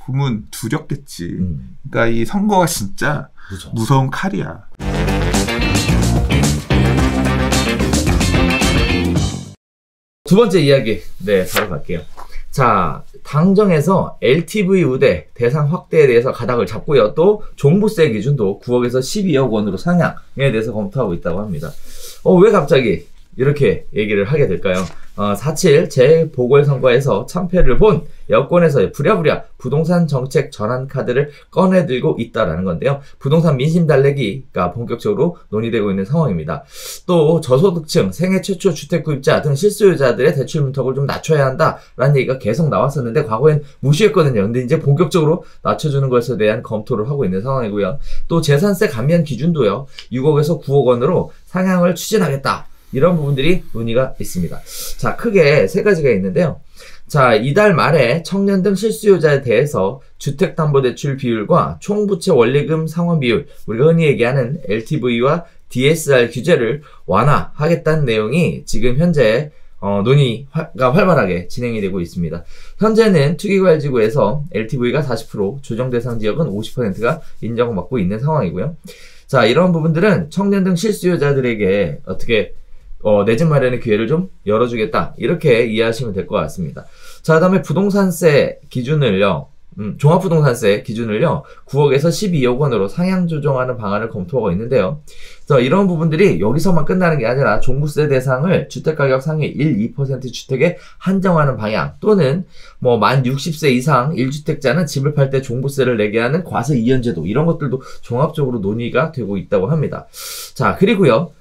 보면 두렵겠지. 그러니까 이 선거가 진짜 무서운 칼이야. 두 번째 이야기, 네, 바로 갈게요. 자, 당정에서 LTV 우대 대상 확대에 대해서 가닥을 잡고요. 또 종부세 기준도 9억에서 12억 원으로 상향에 대해서 검토하고 있다고 합니다. 왜 갑자기 이렇게 얘기를 하게 될까요? 4.7 재보궐선거에서 참패를 본 여권에서 부랴부랴 부동산 정책 전환 카드를 꺼내들고 있다라는 건데요. 부동산 민심 달래기가 본격적으로 논의되고 있는 상황입니다. 또 저소득층, 생애 최초 주택 구입자 등 실수요자들의 대출 문턱을 좀 낮춰야 한다라는 얘기가 계속 나왔었는데 과거엔 무시했거든요. 근데 이제 본격적으로 낮춰주는 것에 대한 검토를 하고 있는 상황이고요. 또 재산세 감면 기준도요. 6억에서 9억 원으로 상향을 추진하겠다. 이런 부분들이 논의가 있습니다. 자, 크게 세 가지가 있는데요. 자, 이달 말에 청년 등 실수요자에 대해서 주택담보대출 비율과 총부채 원리금 상환 비율, 우리가 흔히 얘기하는 LTV와 DSR 규제를 완화하겠다는 내용이 지금 현재 논의가 활발하게 진행이 되고 있습니다. 현재는 투기과열지구에서 LTV가 40%, 조정 대상 지역은 50%가 인정받고 있는 상황이고요. 자, 이런 부분들은 청년 등 실수요자들에게 어떻게 내 집 마련의 기회를 좀 열어주겠다. 이렇게 이해하시면 될 것 같습니다. 자, 그다음에 부동산세 기준을요. 종합부동산세 기준을요. 9억에서 12억 원으로 상향 조정하는 방안을 검토하고 있는데요. 그래서 이런 부분들이 여기서만 끝나는 게 아니라 종부세 대상을 주택가격 상위 1, 2% 주택에 한정하는 방향 또는 만 60세 이상 1주택자는 집을 팔 때 종부세를 내게 하는 과세 이연제도 이런 것들도 종합적으로 논의가 되고 있다고 합니다. 자, 그리고요.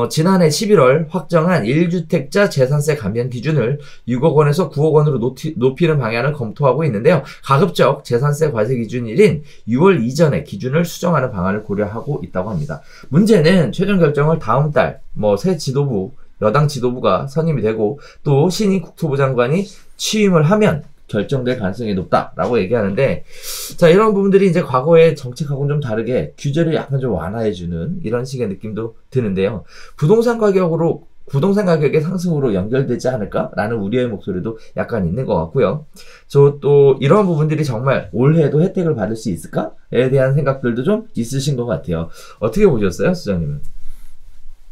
지난해 11월 확정한 1주택자 재산세 감면 기준을 6억 원에서 9억 원으로 높이는 방향을 검토하고 있는데요. 가급적 재산세 과세 기준일인 6월 이전에 기준을 수정하는 방안을 고려하고 있다고 합니다. 문제는 최종 결정을 다음 달 새 지도부, 여당 지도부가 선임이 되고 또 신임 국토부 장관이 취임을 하면 결정될 가능성이 높다라고 얘기하는데, 자, 이런 부분들이 이제 과거의 정책하고는 좀 다르게 규제를 약간 좀 완화해주는 이런 식의 느낌도 드는데요. 부동산 가격의 상승으로 연결되지 않을까라는 우려의 목소리도 약간 있는 것 같고요. 또 이런 부분들이 정말 올해에도 혜택을 받을 수 있을까에 대한 생각들도 좀 있으신 것 같아요. 어떻게 보셨어요, 수장님은?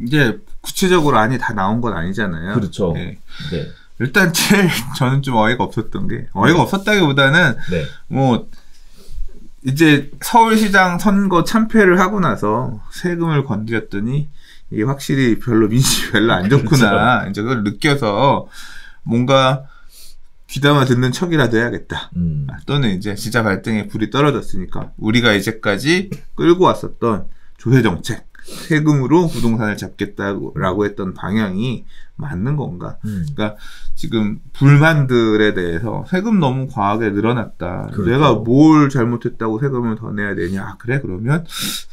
이제 구체적으로 안이 다 나온 건 아니잖아요. 그렇죠. 네. 네. 일단 제일 저는 좀 어이가 없었던 게, 어이가 없었다기보다는 네. 이제 서울시장 선거 참패를 하고 나서 세금을 건드렸더니 이게 확실히 민심이 별로 안 좋구나. 그렇죠. 이제 그걸 느껴서 뭔가 귀담아 듣는 척이라도 해야겠다. 또는 이제 진짜 발등에 불이 떨어졌으니까 우리가 이제까지 끌고 왔었던 조세정책, 세금으로 부동산을 잡겠다라고 했던 방향이 맞는 건가? 그러니까 지금 불만들에 대해서 세금 너무 과하게 늘어났다. 그렇죠. 내가 뭘 잘못했다고 세금을 더 내야 되냐? 그래? 그러면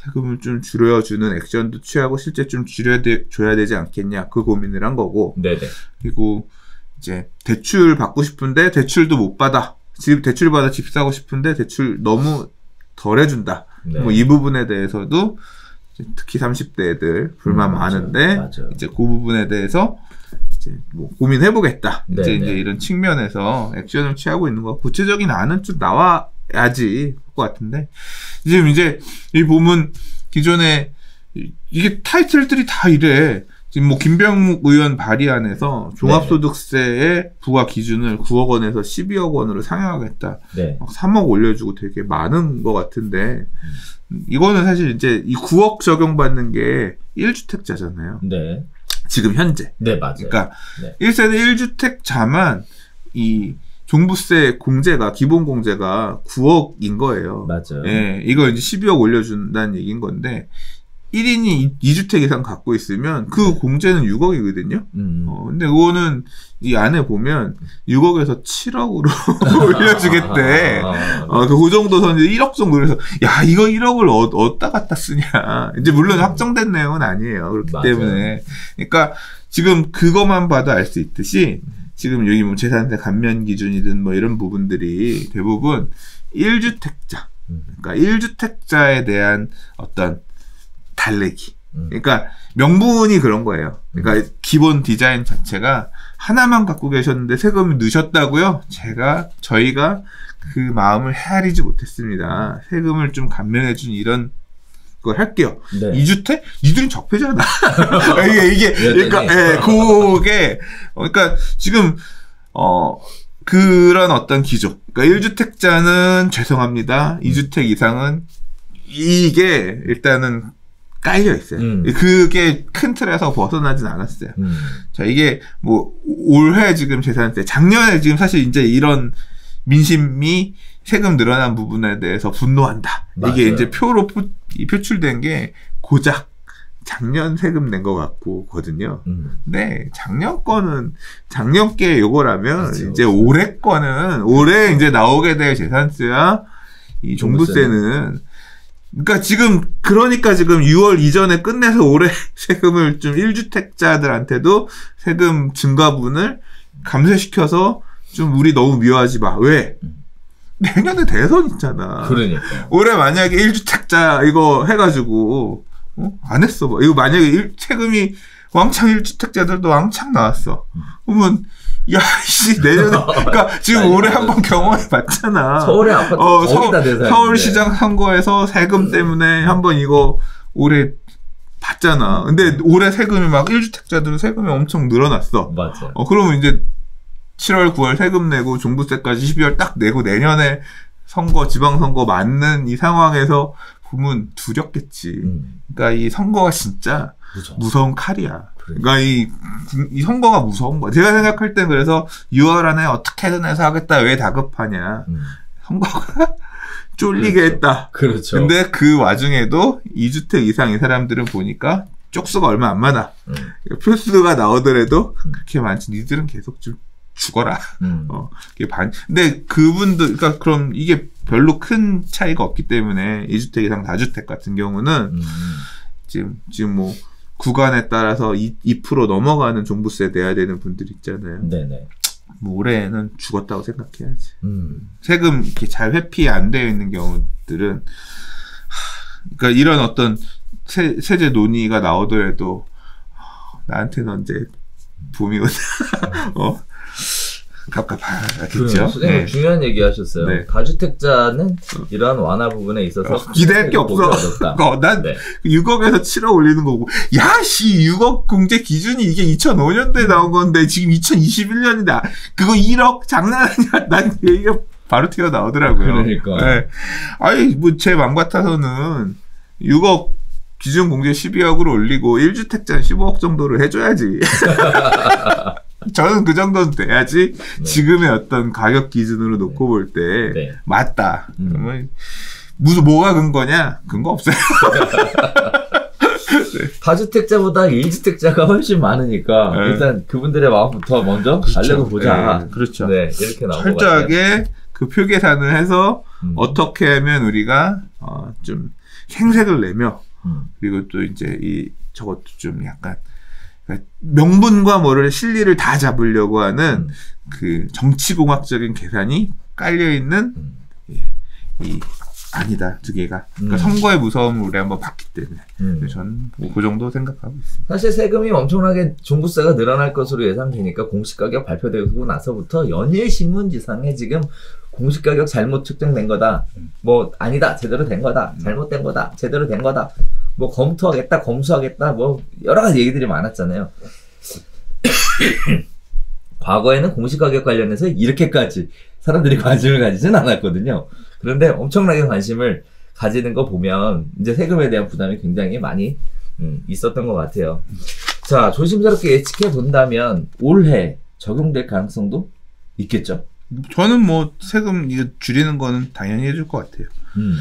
세금을 좀 줄여주는 액션도 취하고 실제 좀 줄여줘야 되지 않겠냐? 그 고민을 한 거고. 네네. 그리고 이제 대출 받고 싶은데 대출도 못 받아. 대출 받아 집 사고 싶은데 대출 너무 덜 해준다. 네. 이 부분에 대해서도 특히 30대 애들 불만 많은데, 맞아요. 이제 그 부분에 대해서 이제 고민해보겠다. 이제 이런 측면에서 액션을 취하고 있는 거. 구체적인 안은 좀 나와야지 할 것 같은데, 지금 이제 이 보면 기존에 이게 타이틀들이 다 이래. 지금 김병묵 의원 발의안에서 종합소득세의 부과 기준을 9억 원에서 12억 원으로 상향하겠다. 네. 3억 올려주고 되게 많은 것 같은데, 이거는 사실 이제 이 9억 적용받는 게 1주택자잖아요. 네. 지금 현재. 네, 맞아요. 그러니까 네. 1세대 1주택자만 이 종부세 공제가, 기본 공제가 9억인 거예요. 맞아요. 예, 이걸 이제 12억 올려준다는 얘기인 건데, 1인이 2주택 이상 갖고 있으면 그 공제는 6억이거든요. 근데 그거는 이 안에 보면 6억에서 7억으로 올려주겠대. 그 정도 선이 1억 정도. 그래서 야, 이거 1억을 어디다 갖다 쓰냐. 이제 물론 확정된 내용은 아니에요. 그렇기 맞아요. 때문에. 그러니까 지금 그것만 봐도 알 수 있듯이 지금 여기 재산세 감면 기준이든 이런 부분들이 대부분 1주택자. 그러니까 1주택자에 대한 어떤 달래기, 그러니까 명분이 그런 거예요. 그러니까 기본 디자인 자체가 하나만 갖고 계셨는데 세금을 넣으셨다고요? 저희가 그 마음을 헤아리지 못했습니다. 세금을 좀 감면해준 이런 걸 할게요. 네. 2주택? 니들은 적폐잖아. 그러니까, 그러니까 지금, 그런 어떤 기조. 그러니까 1주택자는 죄송합니다. 2주택 이상은 이게 일단은 깔려 있어요. 그게 큰 틀에서 벗어나진 않았어요. 자, 이게 뭐 올해 지금 재산세, 작년에 지금 사실 이제 이런 민심이 세금 늘어난 부분에 대해서 분노한다. 맞아요. 이게 이제 표로 표출된 게 고작 작년 세금 낸 것 같거든요. 근데 작년께 요거라면 그렇죠. 이제 올해 이제 나오게 될 재산세와 이 종부세는 그러니까 지금 6월 이전에 끝내서 올해 세금을 좀 1주택자들한테도 세금 증가분을 감쇄시켜서 좀 우리 너무 미워하지 마. 왜? 내년에 대선 있잖아. 그러니까. 올해 만약에 1주택자 이거 해가지고 안 했어. 뭐. 이거 만약에 세금이 왕창 1주택자들도 왕창 나왔어. 그러면 내년에 그러니까 지금 올해 한번 경험해 봤잖아. 서울의 아파트 거기다 대서 서울시장 선거에서 세금 때문에 한번 이거 올해 봤잖아. 근데 올해 세금이 막 1주택자들은 세금이 엄청 늘어났어. 맞아. 그러면 이제 7월, 9월 세금 내고 종부세까지 12월 딱 내고 내년에 지방선거 맞는 이 상황에서 보면 두렵겠지. 그러니까 이 선거가 진짜 무서운 칼이야. 그러니까 이 선거가 무서운 거야. 제가 생각할 땐 그래서 6월 안에 어떻게든 해서 하겠다. 왜 다급하냐. 선거가 쫄리게 했다. 그렇죠. 근데 그 와중에도 2주택 이상인 사람들은 보니까 쪽수가 얼마 안 많아. 표수가 나오더라도 그렇게 많지. 니들은 계속 좀 죽어라. 근데 그분들, 그러니까 그럼 이게 별로 큰 차이가 없기 때문에 2주택 이상 다주택 같은 경우는 지금 뭐 구간에 따라서 2% 넘어가는 종부세 내야 되는 분들 있잖아요. 네네. 뭐 올해는 죽었다고 생각해야지. 세금 이렇게 잘 회피 안 되어 있는 경우들은 그러니까 이런 어떤 세제 논의가 나오더라도 나한테는 언제 봄이 오나 갑갑하겠죠. 선생님 네. 중요한 얘기 하셨어요. 네. 다주택자는 이러한 완화 부분에 있어서 기대할 게 없어. 난 6억에서 7억 올리는 거고, 6억 공제 기준이 이게 2005년도에 나온 건데 지금 2021년인데 그거 1억 장난 아니야. 난 얘기가 바로 튀어나오더라고요. 그러니까. 네. 아니 뭐 제 맘 같아서는 6억 기준 공제 12억으로 올리고 1주택자는 15억 정도를 해줘야지. 저는 그 정도는 돼야지. 네. 지금의 어떤 가격 기준으로 놓고 볼 때 네. 맞다. 그러면 뭐가 근거냐? 근거 없어요. 다주택자보다 1주택자가 훨씬 많으니까 네. 일단 그분들의 마음부터 먼저 달래고 보자. 네, 그렇죠. 네, 이렇게 나온 것 같아요. 철저하게 그 표 계산을 해서 어떻게 하면 우리가 좀 생색을 내며 그리고 또 이제 저것도 좀 약간 명분과 뭐를 실리를 다 잡으려고 하는 그 정치공학적인 계산이 깔려있는 아니다 두 개가 그러니까 선거의 무서움을 우리 한번 봤기 때문에 저는 뭐 그 정도 생각하고 있습니다. 사실 세금이 엄청나게 종부세가 늘어날 것으로 예상되니까 공시가격 발표되고 나서부터 연일 신문지상에 지금 공시가격 잘못 측정된 거다. 뭐 아니다 제대로 된 거다. 잘못된 거다. 제대로 된 거다. 뭐 검토하겠다, 검수하겠다, 뭐 여러 가지 얘기들이 많았잖아요. 과거에는 공시가격 관련해서 이렇게까지 사람들이 관심을 가지진 않았거든요. 그런데 엄청나게 관심을 가지는 거 보면 이제 세금에 대한 부담이 굉장히 많이 있었던 것 같아요. 자, 조심스럽게 예측해 본다면 올해 적용될 가능성도 있겠죠? 저는 뭐 세금 이거 줄이는 거는 당연히 해줄 것 같아요.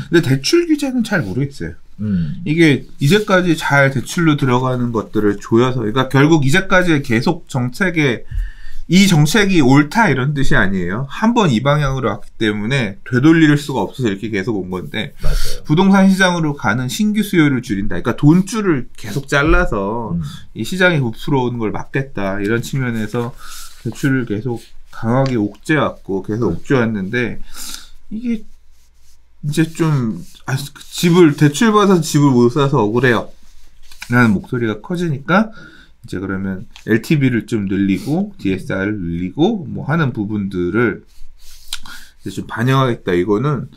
근데 대출 규제는 잘 모르겠어요. 이게 이제까지 잘 대출로 들어가는 것들을 조여서, 그러니까 결국 이제까지 계속 이 정책이 옳다 이런 뜻이 아니에요. 한번 이 방향으로 왔기 때문에 되돌릴 수가 없어서 이렇게 계속 온 건데, 맞아요. 부동산 시장으로 가는 신규 수요를 줄인다. 그러니까 돈줄을 계속 잘라서 이 시장이 부풀어오는 걸 막겠다 이런 측면에서 대출을 계속 강하게 옥죄왔고 계속 옥죄왔는데, 이게 이제 좀 대출 받아서 집을 못 사서 억울해요. 라는 목소리가 커지니까 이제 그러면 LTV를 좀 늘리고 DSR을 늘리고 뭐 하는 부분들을 이제 좀 반영하겠다. 이거는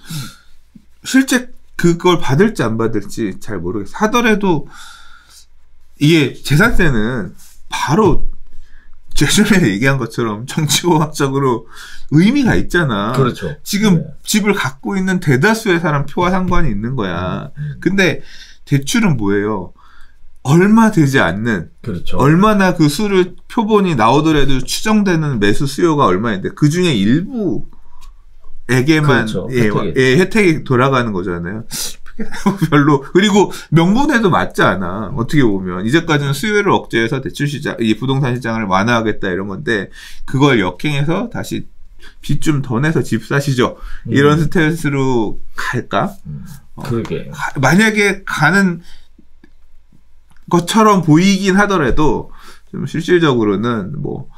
실제 그걸 받을지 안 받을지 잘 모르겠어. 하더라도 이게 재산세는 바로 제전에 얘기한 것처럼 정치공학적으로 의미가 있잖아. 그렇죠. 지금 네. 집을 갖고 있는 대다수의 사람 표와 상관이 있는 거야. 근데 대출은 뭐예요? 얼마 되지 않는, 그렇죠. 얼마나 그 수를 표본이 나오더라도 추정되는 매수 수요가 얼마인데 그 중에 일부에게만 그렇죠. 혜택이 돌아가는 거잖아요. 별로. 그리고 명분에도 맞지 않아. 어떻게 보면 이제까지는 수요를 억제해서 대출 시장, 이 부동산 시장을 완화하겠다 이런 건데 그걸 역행해서 다시 빚 좀 더 내서 집 사시죠. 이런 스탠스로 갈까? 그러게. 만약에 가는 것처럼 보이긴 하더라도 좀 실질적으로는 뭐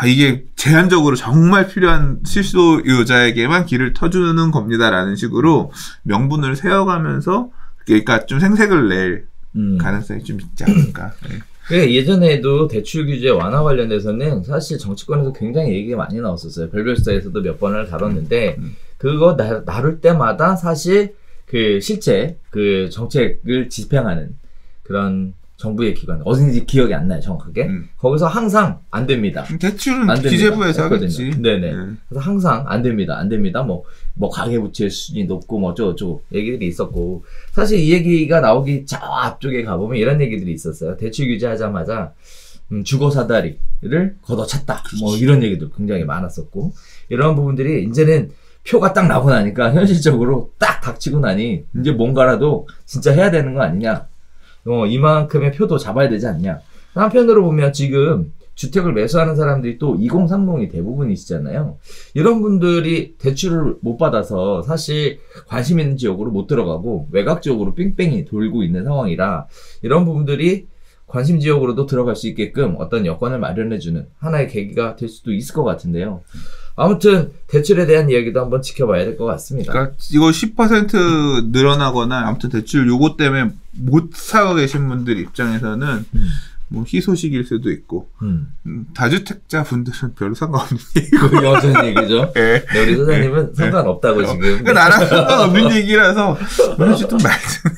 이게 제한적으로 정말 필요한 실소유자에게만 길을 터주는 겁니다라는 식으로 명분을 세워가면서 그러니까 좀 생색을 낼 가능성이 좀 있지 않을까. 네. 예전에도 대출 규제 완화 관련해서는 사실 정치권에서 굉장히 얘기가 많이 나왔었어요. 별별사에서도 몇 번을 다뤘는데 그거 나눌 때마다 사실 그 실제 그 정책을 집행하는 그런 정부의 기관 어딘지 기억이 안 나요 정확하게. 거기서 항상 안 됩니다. 대출은 안 됩니다. 기재부에서 하겠지. 네네. 그래서 항상 안 됩니다. 뭐 가계부채 수준이 높고 뭐 어쩌고 얘기들이 있었고 사실 이 얘기가 나오기 저 앞쪽에 가보면 이런 얘기들이 있었어요. 대출 규제하자마자 주거 사다리를 걷어찼다. 뭐 이런 얘기도 굉장히 많았었고 이런 부분들이 이제는 표가 딱 나고 나니까 현실적으로 딱 닥치고 나니 이제 뭔가라도 진짜 해야 되는 거 아니냐. 이만큼의 표도 잡아야 되지 않냐. 한편으로 보면 지금 주택을 매수하는 사람들이 또 2030이 대부분이시잖아요. 이런 분들이 대출을 못 받아서 사실 관심 있는 지역으로 못 들어가고 외곽 지역으로 뺑뺑이 돌고 있는 상황이라 이런 부분들이 관심 지역으로도 들어갈 수 있게끔 어떤 여건을 마련해주는 하나의 계기가 될 수도 있을 것 같은데요. 아무튼 대출에 대한 이야기도 한번 지켜봐야 될 것 같습니다. 그러니까 이거 10% 늘어나거나 아무튼 대출 요거 때문에 못 사고 계신 분들 입장에서는 뭐 희소식일 수도 있고 다주택자 분들은 별로 상관없는 얘기고 여전히 얘기죠. 네. 네, 우리 소장님은 상관없다고 지금. 나랑 상관없는 얘기라서 그런지 좀 말씀.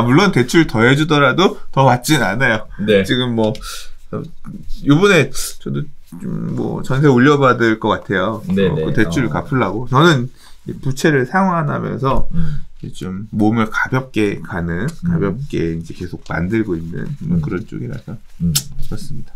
물론 대출 더 해주더라도 더 받진 않아요. 네. 지금 뭐 요번에 저도 좀 뭐 전세 올려받을 것 같아요. 그 대출을 갚으려고. 저는 부채를 상환하면서 좀 몸을 가볍게 가는, 가볍게 이제 계속 만들고 있는 그런 쪽이라서 그렇습니다.